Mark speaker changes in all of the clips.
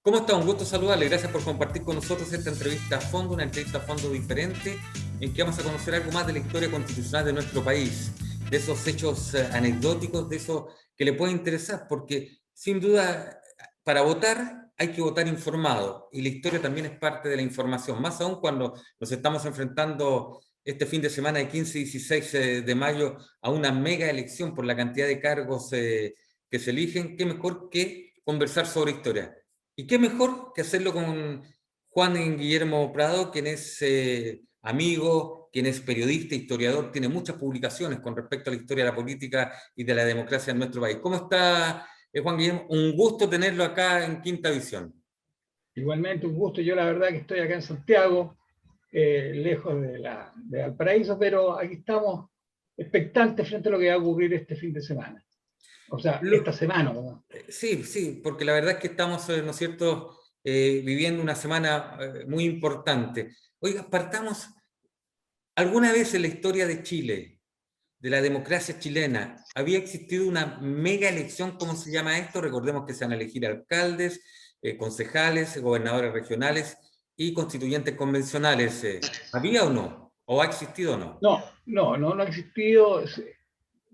Speaker 1: ¿Cómo está? Un gusto saludarle. Gracias por compartir con nosotros esta entrevista a fondo, una entrevista a fondo diferente, en que vamos a conocer algo más de la historia constitucional de nuestro país, de esos hechos anecdóticos, de eso que le puede interesar, porque sin duda para votar hay que votar informado y la historia también es parte de la información, más aún cuando nos estamos enfrentando este fin de semana de 15 y 16 de mayo a una mega elección por la cantidad de cargos que se eligen. Qué mejor que conversar sobre historia. ¿Y qué mejor que hacerlo con Juan Guillermo Prado, quien es amigo, quien es periodista, historiador, tiene muchas publicaciones con respecto a la historia de la política y de la democracia en nuestro país? ¿Cómo está, Juan Guillermo? Un gusto tenerlo acá en Quinta Visión.
Speaker 2: Igualmente un gusto. Yo la verdad que estoy acá en Santiago, lejos de Valparaíso, pero aquí estamos expectantes frente a lo que va a ocurrir este fin de semana. O sea, esta
Speaker 1: Lo,
Speaker 2: semana, ¿no?
Speaker 1: sí, sí, porque la verdad es que estamos, ¿no es cierto?, viviendo una semana muy importante. Oiga, partamos, ¿alguna vez en la historia de Chile, de la democracia chilena, había existido una mega elección? ¿Cómo se llama esto? Recordemos que se van a elegir alcaldes, concejales, gobernadores regionales y constituyentes convencionales. ¿Había o no? ¿O ha existido o no?
Speaker 2: No ha existido.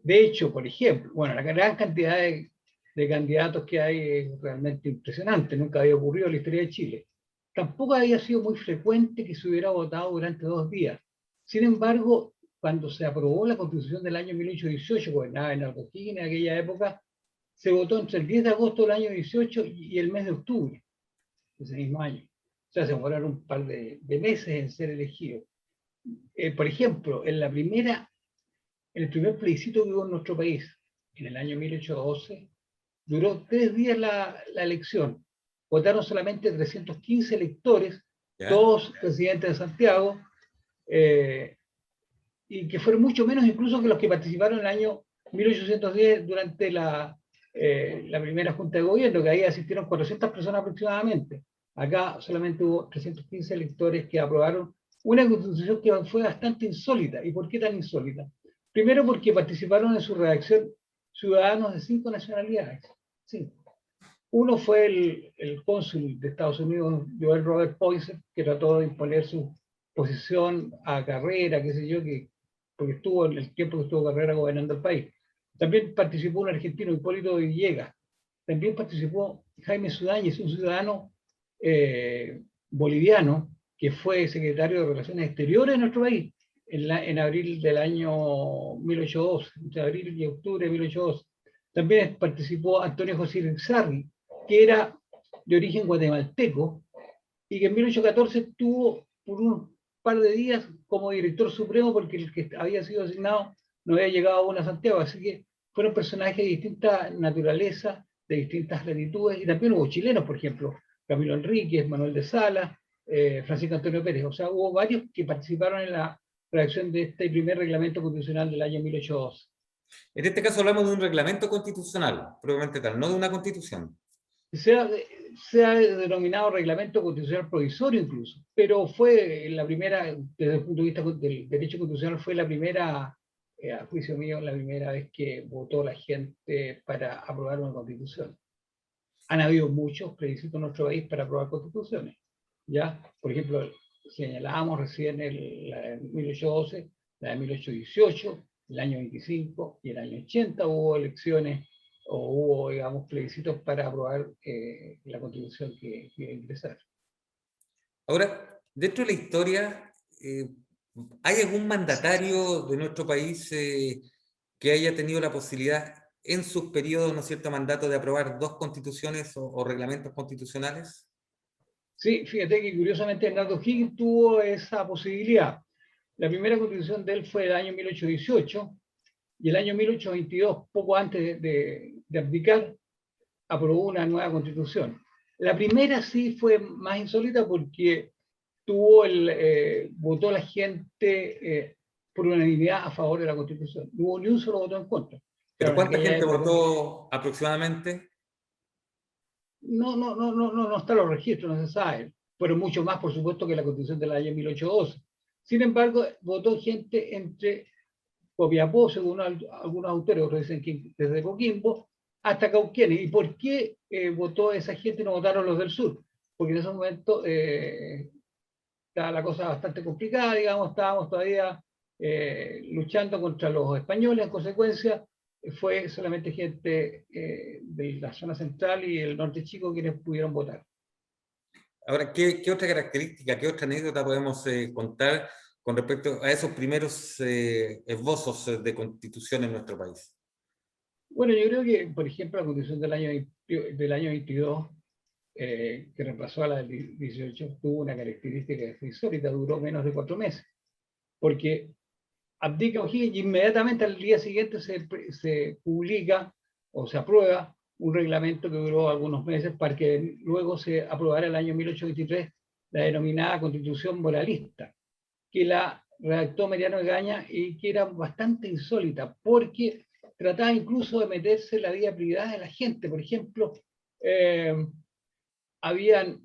Speaker 2: De hecho, por ejemplo, bueno, la gran cantidad de candidatos que hay es realmente impresionante. Nunca había ocurrido en la historia de Chile. Tampoco había sido muy frecuente que se hubiera votado durante 2 días. Sin embargo, cuando se aprobó la Constitución del año 1818, gobernaba Bernardo O'Higgins en aquella época, se votó entre el 10 de agosto del año 18 y el mes de octubre de ese mismo año. O sea, se demoraron un par de meses en ser elegidos. Por ejemplo, en el primer plebiscito que hubo en nuestro país, en el año 1812, duró 3 días la elección. Votaron solamente 315 electores,
Speaker 1: ¿Ya?
Speaker 2: todos residentes de Santiago, eh, y que fueron mucho menos incluso que los que participaron en el año 1810 durante la primera Junta de Gobierno, que ahí asistieron 400 personas aproximadamente. Acá solamente hubo 315 electores que aprobaron una constitución que fue bastante insólita. ¿Y por qué tan insólita? Primero porque participaron en su redacción ciudadanos de 5 nacionalidades. Sí. Uno fue el cónsul de Estados Unidos, Joel Robert Poyser, que trató de imponer su posición a Carrera, qué sé yo, porque estuvo en el tiempo que estuvo Carrera gobernando el país. También participó un argentino, Hipólito Villegas. También participó Jaime Sudáñez, un ciudadano boliviano que fue secretario de Relaciones Exteriores de nuestro país en abril del año 1812, entre abril y octubre de 1812. También participó Antonio José Irizarry, que era de origen guatemalteco y que en 1814 estuvo por un par de días como director supremo porque el que había sido asignado no había llegado aún a Santiago, así que fueron personajes de distinta naturaleza, de distintas latitudes, y también hubo chilenos, por ejemplo, Camilo Enríquez, Manuel de Sala, Francisco Antonio Pérez, o sea, hubo varios que participaron en la redacción de este primer reglamento constitucional del año 1812.
Speaker 1: En este caso hablamos de un reglamento constitucional, probablemente tal, no de una constitución.
Speaker 2: Se ha, se ha denominado reglamento constitucional provisorio incluso, pero fue la primera, desde el punto de vista del derecho constitucional, fue la primera, a juicio mío, la primera vez que votó la gente para aprobar una constitución. Han habido muchos plebiscitos en nuestro país para aprobar constituciones. ¿Ya? Por ejemplo, señalábamos recién la de 1812, la de 1818, el año 25 y el año 80 hubo elecciones o hubo, digamos, plebiscitos para aprobar la constitución que iba a ingresar.
Speaker 1: Ahora, dentro de la historia, ¿hay algún mandatario de nuestro país que haya tenido la posibilidad en sus periodos, ¿no es cierto?, mandato de aprobar dos constituciones o reglamentos constitucionales?
Speaker 2: Sí, fíjate que curiosamente Bernardo Higgins tuvo esa posibilidad. La primera constitución de él fue el año 1818 y el año 1822, poco antes de abdicar, aprobó una nueva constitución. La primera sí fue más insólita porque votó la gente por unanimidad a favor de la constitución. No hubo ni un solo voto en contra.
Speaker 1: ¿Pero
Speaker 2: Claro, en
Speaker 1: cuánta
Speaker 2: aquella
Speaker 1: gente
Speaker 2: época
Speaker 1: votó aproximadamente?
Speaker 2: no están los registros, no se sabe. Fueron mucho más, por supuesto, que la constitución del año 1812. Sin embargo, votó gente entre Copiapó, según algunos autores, otros dicen que desde Coquimbo, hasta Cauquenes. ¿Y por qué votó esa gente y no votaron los del sur? Porque en ese momento estaba la cosa bastante complicada, digamos, estábamos todavía luchando contra los españoles, en consecuencia fue solamente gente de la zona central y el norte chico quienes pudieron votar.
Speaker 1: Ahora, ¿qué otra característica, qué otra anécdota podemos contar con respecto a esos primeros esbozos de constitución en nuestro país?
Speaker 2: Bueno, yo creo que, por ejemplo, la constitución del año 22, que reemplazó a la del 18, tuvo una característica que fue insólita, duró menos de 4 meses, porque abdica O'Higgins y inmediatamente al día siguiente se publica o se aprueba un reglamento que duró algunos meses para que luego se aprobara el año 1823 la denominada Constitución Moralista, que la redactó Mariano Egaña y que era bastante insólita, porque trataba incluso de meterse en la vida privada de la gente. Por ejemplo, habían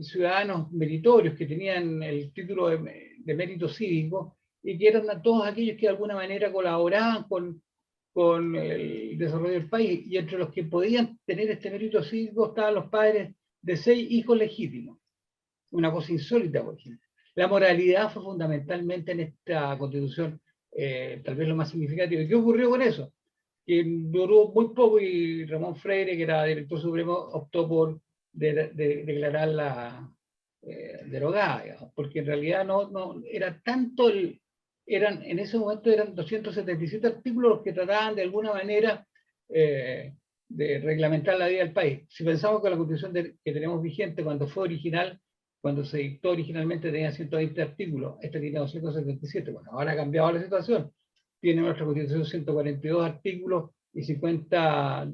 Speaker 2: ciudadanos meritorios que tenían el título de mérito cívico y que eran todos aquellos que de alguna manera colaboraban con el desarrollo del país, y entre los que podían tener este mérito cívico estaban los padres de 6 hijos legítimos. Una cosa insólita, por ejemplo. La moralidad fue fundamentalmente en esta constitución tal vez lo más significativo. ¿Y qué ocurrió con eso? Que duró muy poco y Ramón Freire, que era director supremo, optó por declararla derogada, digamos, porque en realidad no era tanto en ese momento eran 277 artículos los que trataban de alguna manera de reglamentar la vida del país. Si pensamos que la constitución que tenemos vigente cuando fue original, cuando se dictó originalmente tenía 120 artículos, este tiene 277. Bueno, ahora ha cambiado la situación. Tiene nuestra constitución 142 artículos y 50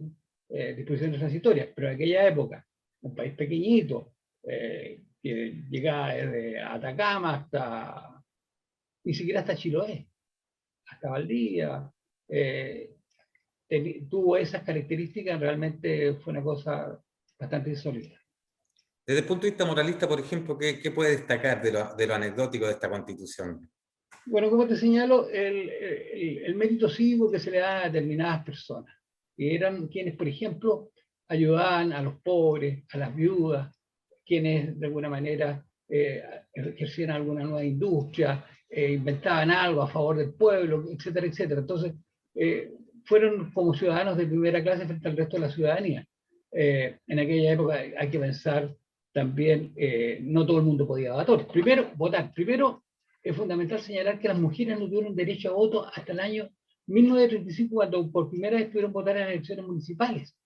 Speaker 2: disposiciones transitorias, pero en aquella época, un país pequeñito, que llegaba desde Atacama hasta, ni siquiera hasta Chiloé, hasta Valdivia, tuvo esas características, realmente fue una cosa bastante insólita.
Speaker 1: Desde el punto de vista moralista, por ejemplo, ¿qué puede destacar de lo anecdótico de esta constitución?
Speaker 2: Bueno, como te señalo, el mérito cívico que se le da a determinadas personas, que eran quienes, por ejemplo, ayudaban a los pobres, a las viudas, quienes de alguna manera ejercían alguna nueva industria, inventaban algo a favor del pueblo, etcétera, etcétera. Entonces, fueron como ciudadanos de primera clase frente al resto de la ciudadanía. En aquella época hay que pensar también, no todo el mundo podía votar. Primero, es fundamental señalar que las mujeres no tuvieron derecho a voto hasta el año 1935, cuando por primera vez pudieron votar en las elecciones municipales.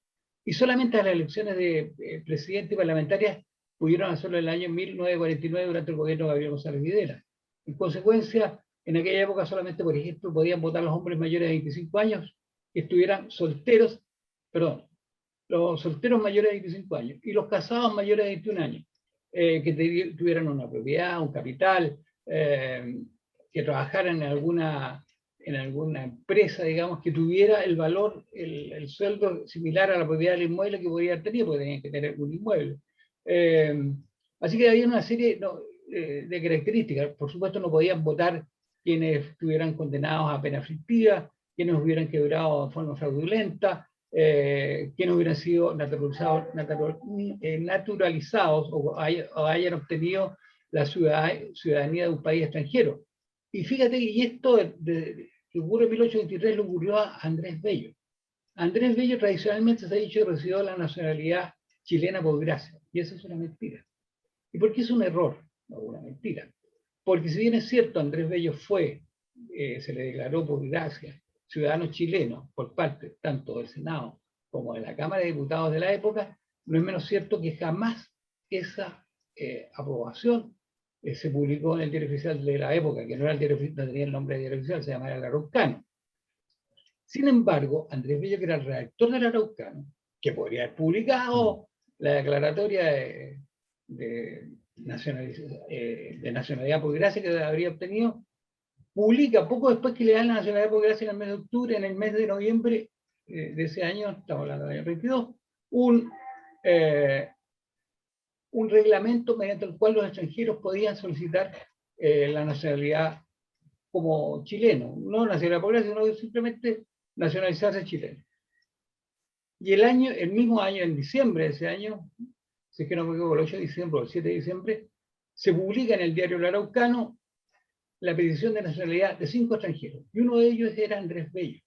Speaker 2: Y solamente a las elecciones de presidente y parlamentarias pudieron hacerlo en el año 1949 durante el gobierno de Gabriel González Videla. En consecuencia, en aquella época solamente, por ejemplo, podían votar los hombres mayores de 25 años que estuvieran solteros, perdón, los solteros mayores de 25 años y los casados mayores de 21 años, que tuvieran una propiedad, un capital, que trabajaran en alguna empresa, digamos, que tuviera el valor, el sueldo similar a la propiedad del inmueble que podía tener, porque tenían que tener un inmueble. Así que había una serie de características. Por supuesto, no podían votar quienes estuvieran condenados a pena aflictiva, quienes hubieran quebrado de forma fraudulenta, quienes hubieran sido naturalizados o hayan obtenido la ciudadanía de un país extranjero. Y fíjate, y esto que ocurre en 1823 le ocurrió a Andrés Bello. Andrés Bello tradicionalmente se ha dicho que recibió la nacionalidad chilena por gracia, y eso es una mentira. ¿Y por qué es un error? No, una mentira. Porque si bien es cierto, Andrés Bello se le declaró por gracia ciudadano chileno por parte tanto del Senado como de la Cámara de Diputados de la época, no es menos cierto que jamás esa aprobación se publicó en el diario oficial de la época, que no era el diario, no tenía el nombre de diario oficial, se llamaba El Araucano. Sin embargo, Andrés Bello, que era el redactor del Araucano, que podría haber publicado la declaratoria de nacionalidad por gracia que habría obtenido, publica poco después que le dan la nacionalidad por gracia en el mes de octubre, en el mes de noviembre de ese año, estamos hablando del año 22, un reglamento mediante el cual los extranjeros podían solicitar la nacionalidad como chileno, no nacionalidad por gracia, sino simplemente nacionalizarse chileno. Y el mismo año, en diciembre de ese año, si es que no me equivoco, el 8 de diciembre o el 7 de diciembre, se publica en el diario El Araucano la petición de nacionalidad de 5 extranjeros. Y uno de ellos era Andrés Bello.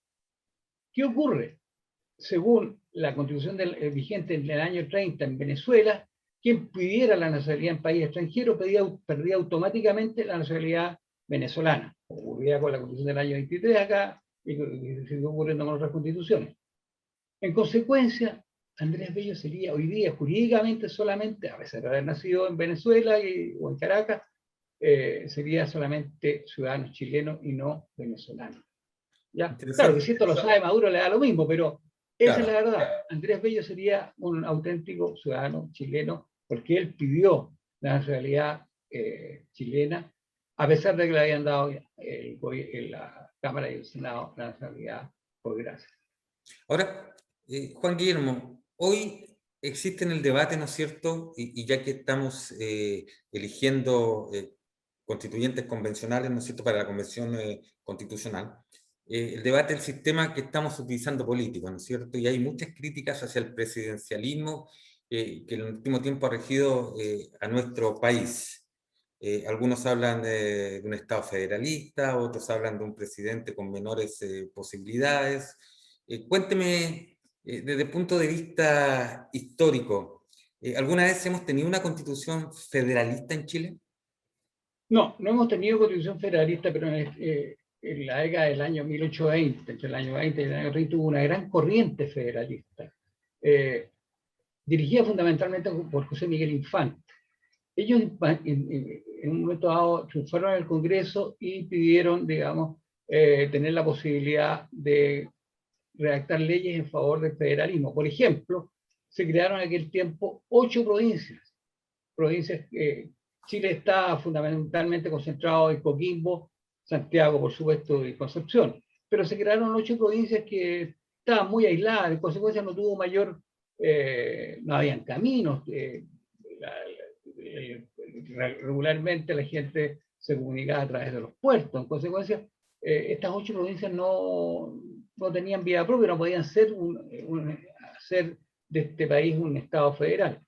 Speaker 2: ¿Qué ocurre? Según la constitución vigente en el año 30 en Venezuela, quien pidiera la nacionalidad en país extranjero perdía automáticamente la nacionalidad venezolana. Ocurría con la constitución del año 23 acá y sigue ocurriendo con otras constituciones. En consecuencia, Andrés Bello sería hoy día jurídicamente solamente, a pesar de haber nacido en Venezuela o en Caracas, sería solamente ciudadano chileno y no venezolano. ¿Ya? Claro que si esto lo sabe Maduro le da lo mismo, pero esa es la verdad. Andrés Bello sería un auténtico ciudadano chileno porque él pidió la nacionalidad chilena, a pesar de que le habían dado la Cámara y el Senado la nacionalidad por gracia.
Speaker 1: Ahora, Juan Guillermo, hoy existe en el debate, ¿no es cierto? Y ya que estamos eligiendo constituyentes convencionales, ¿no es cierto?, para la convención constitucional, el debate del sistema que estamos utilizando político, ¿no es cierto? Y hay muchas críticas hacia el presidencialismo que en el último tiempo ha regido a nuestro país. Algunos hablan de un Estado federalista, otros hablan de un presidente con menores posibilidades. Cuénteme, desde el punto de vista histórico, ¿alguna vez hemos tenido una constitución federalista en Chile?
Speaker 2: No, no hemos tenido constitución federalista, pero en la década del año 1820, entre el año 20 y el año 30, hubo una gran corriente federalista, dirigida fundamentalmente por José Miguel Infante. Ellos en un momento dado triunfaron en el Congreso y pidieron, digamos, tener la posibilidad de redactar leyes en favor del federalismo. Por ejemplo, se crearon en aquel tiempo 8 provincias. Chile está fundamentalmente concentrado en Coquimbo, Santiago, por supuesto, y Concepción. Pero se crearon 8 provincias que estaban muy aisladas, en consecuencia no tuvo mayor, no habían caminos, regularmente la gente se comunicaba a través de los puertos. En consecuencia, estas 8 provincias no tenían vida propia, no podían hacer de este país un Estado federal.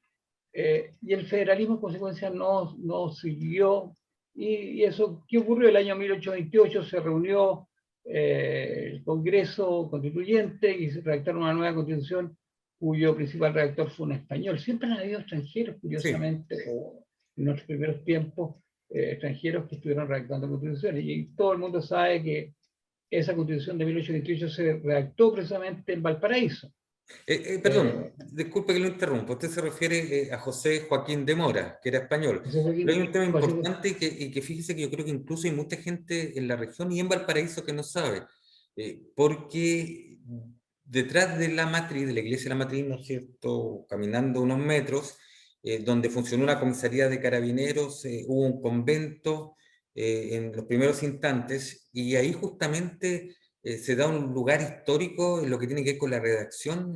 Speaker 2: Y el federalismo, en consecuencia, no siguió. Y eso, ¿qué ocurrió? El año 1828 se reunió el Congreso Constituyente y se redactaron una nueva constitución cuyo principal redactor fue un español. Siempre han habido extranjeros, curiosamente, sí, o en nuestros primeros tiempos, extranjeros que estuvieron redactando constituciones. Y todo el mundo sabe que esa constitución de 1828 se redactó precisamente en Valparaíso.
Speaker 1: Perdón, disculpe que lo interrumpa. Usted se refiere a José Joaquín de Mora, que era español. Pero hay un tema importante y que fíjese que yo creo que incluso hay mucha gente en la región y en Valparaíso que no sabe. Porque detrás de la matriz, de la iglesia de la matriz, ¿no es cierto?, caminando unos metros, donde funcionó una comisaría de carabineros, hubo un convento en los primeros instantes, y ahí justamente se da un lugar histórico en lo que tiene que ver con la redacción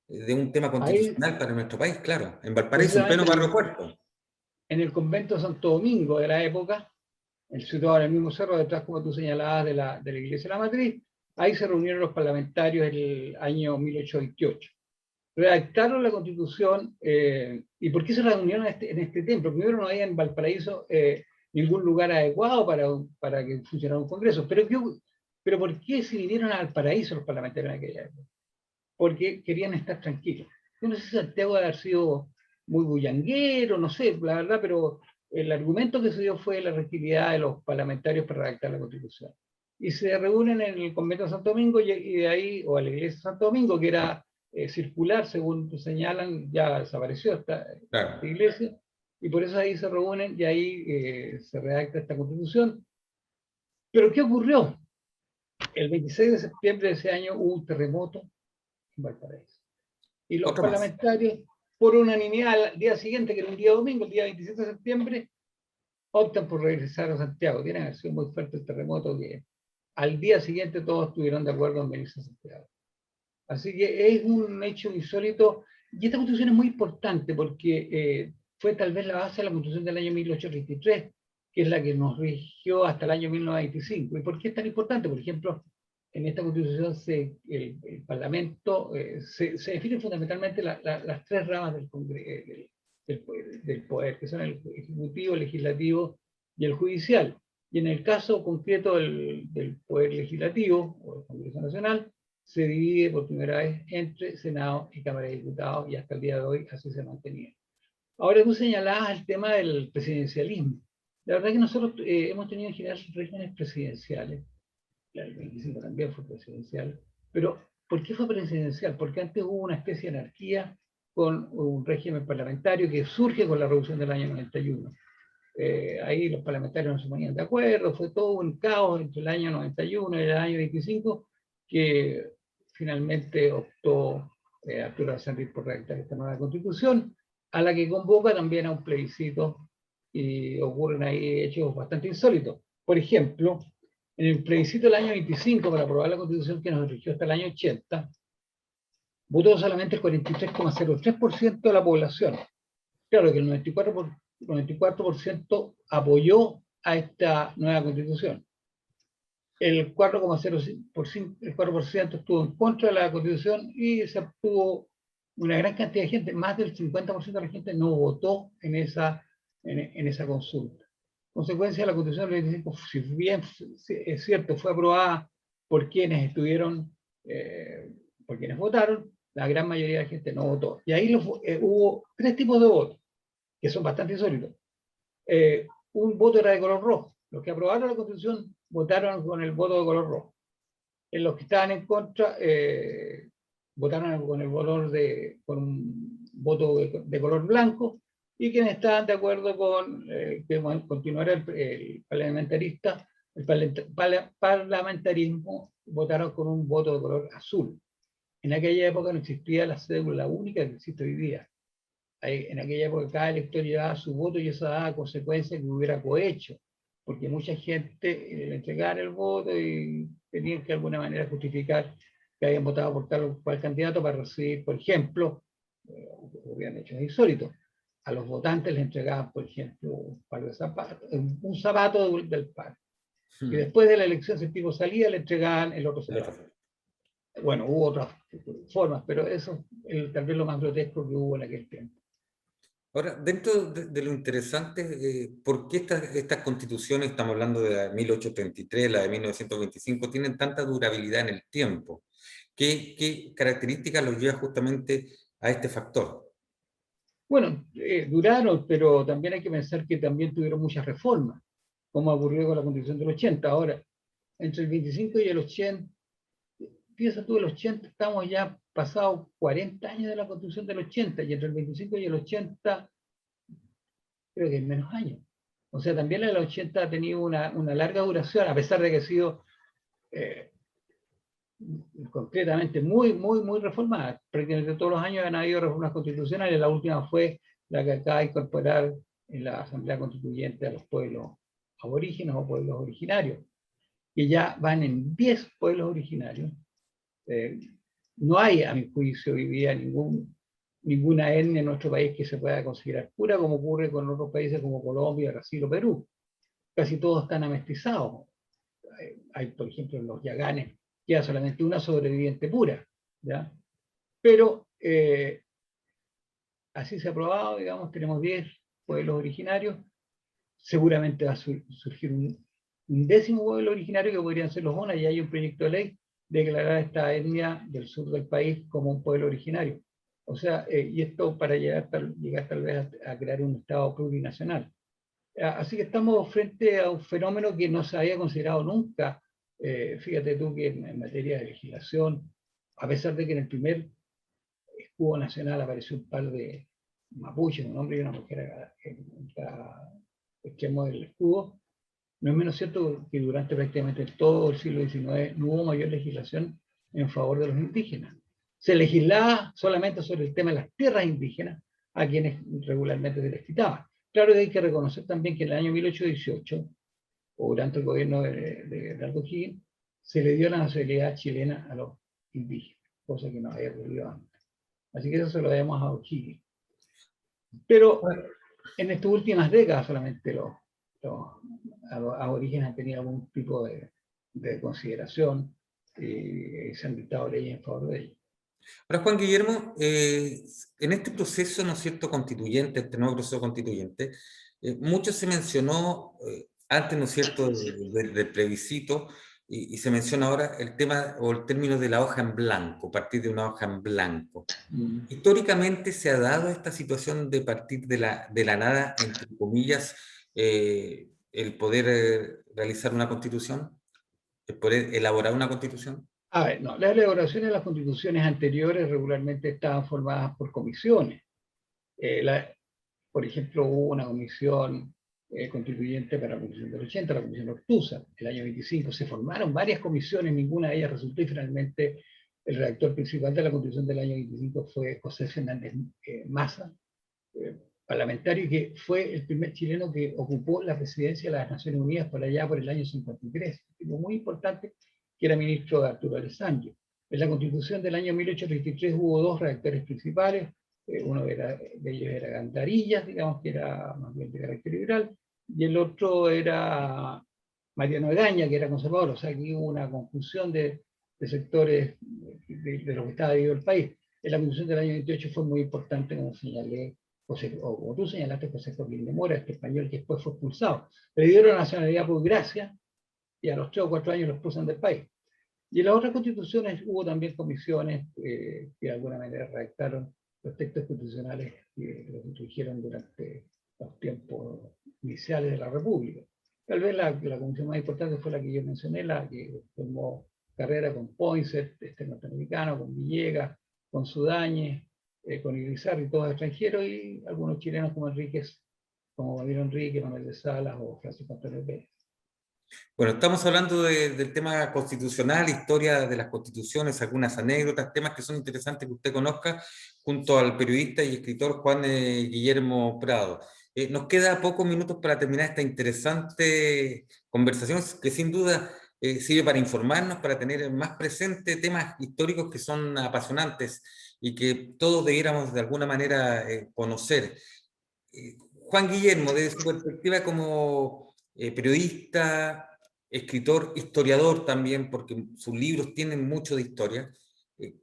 Speaker 1: de un tema constitucional ahí, para nuestro país, claro, en Valparaíso, en pleno barrio Puerto.
Speaker 2: En el convento de Santo Domingo de la época, situado en el mismo cerro, detrás, como tú señalabas, de la iglesia de la matriz, ahí se reunieron los parlamentarios en el año 1828. Redactaron la Constitución. ¿Y por qué se reunieron en este templo? Primero, no había en Valparaíso ningún lugar adecuado para que funcionara un congreso. Pero ¿por qué se vinieron a Valparaíso los parlamentarios en aquella época? Porque querían estar tranquilos. Yo no sé si Santiago debe haber sido muy bullanguero, no sé, la verdad, pero el argumento que se dio fue la tranquilidad de los parlamentarios para redactar la Constitución. Y se reúnen en el convento de Santo Domingo y de ahí, o a la iglesia de Santo Domingo, que era circular, según señalan, ya desapareció esta iglesia, y por eso ahí se reúnen y ahí se redacta esta Constitución. Pero ¿qué ocurrió? El 26 de septiembre de ese año hubo un terremoto en Valparaíso. Y los parlamentarios, por unanimidad, al día siguiente, que era un día domingo, el día 27 de septiembre, optan por regresar a Santiago. Tiene que haber sido muy fuerte el terremoto que al día siguiente todos estuvieron de acuerdo en venirse a Santiago. Así que es un hecho insólito. Y esta constitución es muy importante porque fue tal vez la base de la constitución del año 1833, que es la que nos rigió hasta el año 1925. ¿Y por qué es tan importante? Por ejemplo, en esta Constitución el Parlamento se definen fundamentalmente las tres ramas del poder, que son el Ejecutivo, el Legislativo y el Judicial. Y en el caso concreto del Poder Legislativo, o el Congreso Nacional, se divide por primera vez entre Senado y Cámara de Diputados, y hasta el día de hoy así se mantenía. Ahora tú señalabas el tema del presidencialismo. La verdad que nosotros hemos tenido en general regímenes presidenciales. El 25 también fue presidencial. Pero, ¿por qué fue presidencial? Porque antes hubo una especie de anarquía con un régimen parlamentario que surge con la revolución del año 91. Ahí los parlamentarios no se ponían de acuerdo, fue todo un caos entre el año 91 y el año 25, que finalmente optó Arturo Alessandri por redactar esta nueva constitución, a la que convoca también a un plebiscito, y ocurren ahí hechos bastante insólitos. Por ejemplo, en el plebiscito del año 25 para aprobar la constitución que nos rigió hasta el año 80, votó solamente el 43,03% de la población. Claro que el 94% apoyó a esta nueva constitución. El 4,05% estuvo en contra de la constitución y se obtuvo una gran cantidad de gente, más del 50% de la gente no votó en esa consulta. Consecuencia, la constitución del 25, si bien es cierto, fue aprobada por quienes estuvieron, por quienes votaron, la gran mayoría de la gente no votó. Y ahí hubo tres tipos de votos, que son bastante insólitos. Un voto era de color rojo. Los que aprobaron la Constitución votaron con el voto de color rojo. En los que estaban en contra, votaron con un voto de color blanco, y quienes estaban de acuerdo con que continuara el parlamentarismo, votaron con un voto de color azul. En aquella época no existía la cédula única que existe hoy día. En aquella época cada elector llevaba su voto y eso daba consecuencias que hubiera cohecho, porque mucha gente le entregaban el voto y tenían que de alguna manera justificar que habían votado por tal o cual candidato para recibir, por ejemplo, hubieran hechos insólitos. A los votantes les entregaban, por ejemplo, un zapato del par. Y después de la elección, si el tipo salía, le entregaban el otro zapato. Bueno, hubo otras formas, pero eso es tal vez lo más grotesco que hubo en aquel tiempo.
Speaker 1: Ahora, dentro de lo interesante, ¿por qué estas constituciones, estamos hablando de la de 1833, la de 1925, tienen tanta durabilidad en el tiempo? ¿Qué características los lleva justamente a este factor?
Speaker 2: Bueno, duraron, pero también hay que pensar que también tuvieron muchas reformas, como ocurrió con la Constitución del 80. Ahora, entre el 25 y el 80, piensa tú, el 80, estamos ya pasados 40 años de la Constitución del 80, y entre el 25 y el 80, creo que hay menos años. O sea, también la del 80 ha tenido una larga duración, a pesar de que ha sido concretamente muy reformada. Prácticamente todos los años han habido reformas constitucionales. La última fue la que acaba de incorporar en la Asamblea Constituyente a los pueblos aborígenes o pueblos originarios, que ya van en 10 pueblos originarios. No hay, a mi juicio, hoy día ninguna etnia en nuestro país que se pueda considerar pura, como ocurre con otros países como Colombia, Brasil o Perú. Casi todos están amestizados. Hay, por ejemplo, en los Yaganes queda solamente una sobreviviente pura, ¿ya? Pero así se ha aprobado, digamos, tenemos 10 pueblos originarios, seguramente va a surgir un 10º pueblo originario que podrían ser los Ona, y hay un proyecto de ley de declarar esta etnia del sur del país como un pueblo originario. O sea, y esto para llegar tal vez a crear un Estado plurinacional. Así que estamos frente a un fenómeno que no se había considerado nunca. Fíjate tú que en materia de legislación, a pesar de que en el primer escudo nacional apareció un par de mapuches, un hombre y una mujer en cada extremo del escudo, no es menos cierto que durante prácticamente todo el siglo XIX no hubo mayor legislación en favor de los indígenas. Se legislaba solamente sobre el tema de las tierras indígenas, a quienes regularmente se les quitaba. Claro que hay que reconocer también que en el año 1818, o durante el gobierno de Aldo O'Higgins, se le dio la nacionalidad chilena a los indígenas, cosa que no había ocurrido antes. Así que eso se lo debemos a O'Higgins. Pero en estas últimas décadas solamente los aborígenes han tenido algún tipo de consideración. se han dictado leyes en favor de ellos.
Speaker 1: Ahora, Juan Guillermo, en este proceso, ¿no es cierto?, constituyente, este nuevo proceso constituyente, mucho se mencionó antes, ¿no es cierto?, del plebiscito, y se menciona ahora el tema o el término de la hoja en blanco, partir de una hoja en blanco. Históricamente se ha dado esta situación de partir de la nada, entre comillas, el poder realizar una constitución, el poder elaborar una constitución.
Speaker 2: A ver, no, las elaboraciones de las constituciones anteriores regularmente estaban formadas por comisiones. Por ejemplo, hubo una comisión constituyente para la Constitución del 80, la Comisión Ortúzar, el año 25. Se formaron varias comisiones, ninguna de ellas resultó, y finalmente el redactor principal de la Constitución del año 25 fue José Fernández Maza, parlamentario, que fue el primer chileno que ocupó la presidencia de las Naciones Unidas por allá por el año 53. Un tipo muy importante, que era ministro de Arturo Alessandri. En la Constitución del año 1833 hubo dos redactores principales. Uno de ellos era Gandarillas, digamos, que era más bien de carácter liberal, y el otro era Mariano Egaña, que era conservador. O sea, aquí hubo una confusión de sectores de lo que estaba viviendo el país. En la Constitución del año 28 fue muy importante, como señalé, o como tú señalaste, José Joaquín de Mora, este español que después fue expulsado. Le dieron la nacionalidad por gracia, y a los 3 o 4 años lo expulsan del país. Y en las otras constituciones hubo también comisiones que de alguna manera redactaron los textos constitucionales que los introdujeron durante los tiempos iniciales de la República. Tal vez la comisión más importante fue la que yo mencioné, la que formó carrera con Poinsett, este norteamericano, con Villegas, con Sudáñez, con Irizarry, todos extranjeros, y algunos chilenos como Enríquez, como Gabriel Enrique, Manuel de Salas o Francisco Antonio Pérez.
Speaker 1: Bueno, estamos hablando del tema constitucional, historia de las constituciones, algunas anécdotas, temas que son interesantes que usted conozca, junto al periodista y escritor Juan Guillermo Prado. Nos queda pocos minutos para terminar esta interesante conversación, que sin duda sirve para informarnos, para tener más presente temas históricos que son apasionantes y que todos debiéramos de alguna manera conocer. Juan Guillermo, desde su perspectiva como periodista, escritor, historiador también, porque sus libros tienen mucho de historia,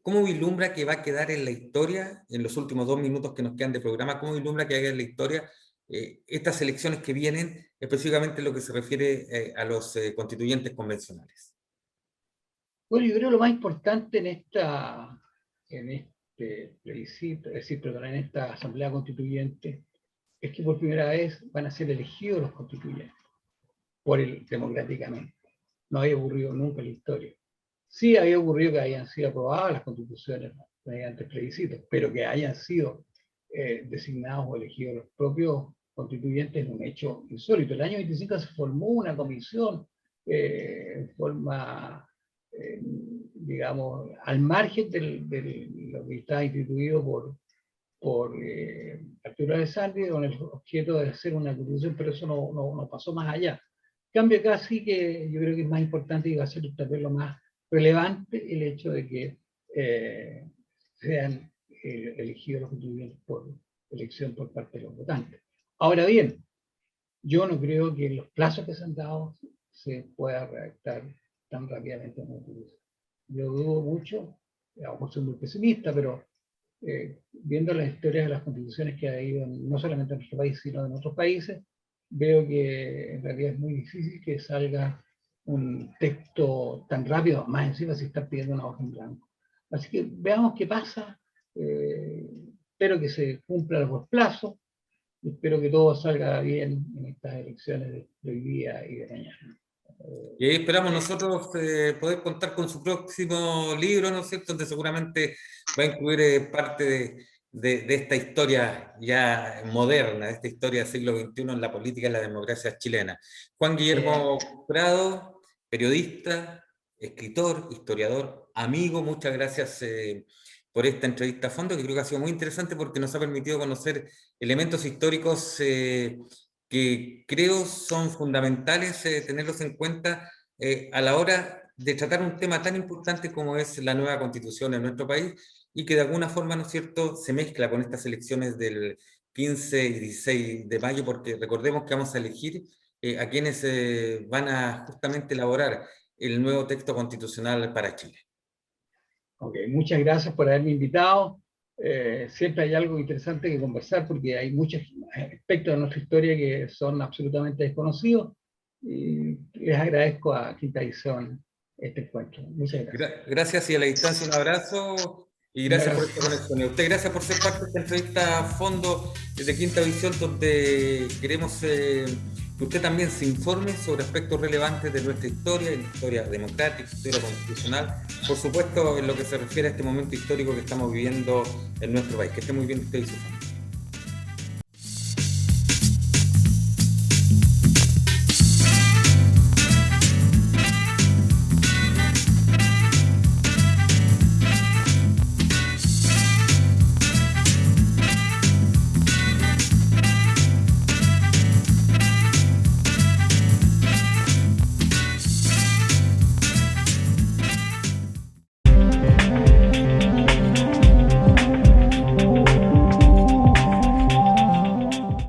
Speaker 1: ¿cómo vislumbra que va a quedar en la historia, en los últimos 2 minutos que nos quedan de programa, cómo vislumbra que va a quedar en la historia estas elecciones que vienen, específicamente en lo que se refiere a los constituyentes convencionales?
Speaker 2: Bueno, yo creo que lo más importante en este plebiscito, es decir, perdón, en esta asamblea constituyente, es que por primera vez van a ser elegidos los constituyentes democráticamente. No había ocurrido nunca en la historia. Sí había ocurrido que hayan sido aprobadas las constituciones mediante plebiscitos, pero que hayan sido designados o elegidos los propios constituyentes es un hecho insólito. El año 25 se formó una comisión en forma, digamos, al margen de lo que estaba instituido por Arturo Alessandri, con el objeto de hacer una constitución, pero eso no pasó más allá. Cambio acá sí que yo creo que es más importante y va a ser también lo más relevante el hecho de que sean elegidos los constituyentes por elección por parte de los votantes. Ahora bien, yo no creo que en los plazos que se han dado se pueda redactar tan rápidamente una constitución. Yo dudo mucho, a lo mejor soy muy pesimista, pero viendo las historias de las constituciones que ha habido no solamente en nuestro país, sino en otros países, veo que en realidad es muy difícil que salga un texto tan rápido, más encima si está pidiendo una hoja en blanco. Así que veamos qué pasa. Espero que se cumplan los plazos. Espero que todo salga bien en estas elecciones de hoy día y de mañana.
Speaker 1: Y ahí esperamos nosotros poder contar con su próximo libro, ¿no es cierto?, donde seguramente va a incluir parte de esta historia ya moderna, de esta historia del siglo XXI en la política y la democracia chilena. Juan Guillermo Prado, periodista, escritor, historiador, amigo, muchas gracias por esta entrevista a fondo, que creo que ha sido muy interesante porque nos ha permitido conocer elementos históricos que creo son fundamentales tenerlos en cuenta a la hora de tratar un tema tan importante como es la nueva constitución en nuestro país, y que de alguna forma, ¿no es cierto?, se mezcla con estas elecciones del 15 y 16 de mayo, porque recordemos que vamos a elegir a quienes van a justamente elaborar el nuevo texto constitucional para Chile.
Speaker 2: Ok, muchas gracias por haberme invitado. Siempre hay algo interesante que conversar porque hay muchos aspectos de nuestra historia que son absolutamente desconocidos y les agradezco a Quinta Edición este encuentro. Muchas gracias.
Speaker 1: Gracias y a la distancia un abrazo y
Speaker 2: Un
Speaker 1: gracias por
Speaker 2: abrazo.
Speaker 1: esta conexión. Y a usted gracias por ser parte de esta entrevista a fondo de Quinta Visión, donde queremos que usted también se informe sobre aspectos relevantes de nuestra historia, la historia democrática, historia constitucional, por supuesto en lo que se refiere a este momento histórico que estamos viviendo en nuestro país. Que esté muy bien usted y su familia.